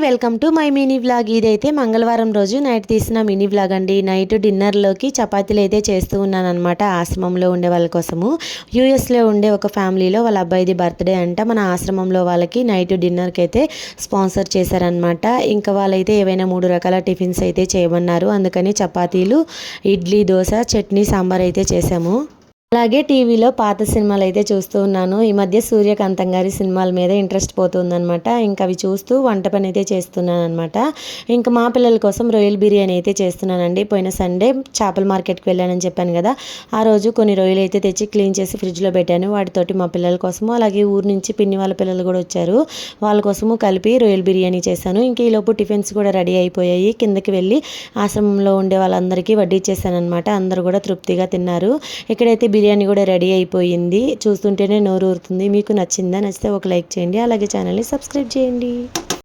Welcome to my mini vlog. ఇదైతే మంగళవారం రోజు నైట్ తీసిన మినీ వ్లాగ్ అండి. నైట్ డిన్నర్లోకి చపాతీలు అయితే చేస్తూ ఉన్నాను అనమాట. ఆశ్రమంలో ఉండే వాళ్ళ కోసము. యూఎస్లో ఉండే ఒక ఫ్యామిలీలో వాళ్ళ అబ్బాయిది బర్త్డే అంట. మన ఆశ్రమంలో వాళ్ళకి నైట్ డిన్నర్కి అయితే స్పాన్సర్ చేశారనమాట. ఇంకా వాళ్ళైతే ఏవైనా 3 రకాల టిఫిన్స్ అయితే చేయమన్నారు. అందుకని చపాతీలు, ఇడ్లీ, దోశ, చట్నీ, సాంబార్ అయితే చేసాము. అలాగే టీవీలో పాత సినిమాలు అయితే చూస్తూ ఉన్నాను. ఈ మధ్య సూర్యకాంతం గారి సినిమాల మీద ఇంట్రెస్ట్ పోతుందనమాట. ఇంకా అవి చూస్తూ వంట పని అయితే చేస్తున్నాను అనమాట. ఇంకా మా పిల్లల కోసం రొయ్యల బిర్యానీ అయితే చేస్తున్నానండి. పోయిన సండే చేపల మార్కెట్కి వెళ్ళానని చెప్పాను కదా, ఆ రోజు కొన్ని రొయ్యలు అయితే తెచ్చి క్లీన్ చేసి ఫ్రిడ్జ్లో పెట్టాను. వాటితోటి మా పిల్లల కోసము, అలాగే ఊరు నుంచి పిన్ని వాళ్ళ పిల్లలు కూడా వచ్చారు, వాళ్ళ కోసము కలిపి రొయ్యల బిర్యానీ చేశాను. ఇంక ఈలోపు టిఫిన్స్ కూడా రెడీ అయిపోయాయి. కిందకి వెళ్ళి ఆశ్రమంలో ఉండే వాళ్ళందరికీ వడ్డించేసాను అనమాట. అందరూ కూడా తృప్తిగా తిన్నారు. ఇక్కడైతే బిర్యానీ కూడా రెడీ అయిపోయింది. చూస్తుంటేనే నోరు ఊరుతుంది. మీకు నచ్చిందా? నచ్చితే ఒక లైక్ చేయండి, అలాగే ఛానల్ని సబ్స్క్రైబ్ చేయండి.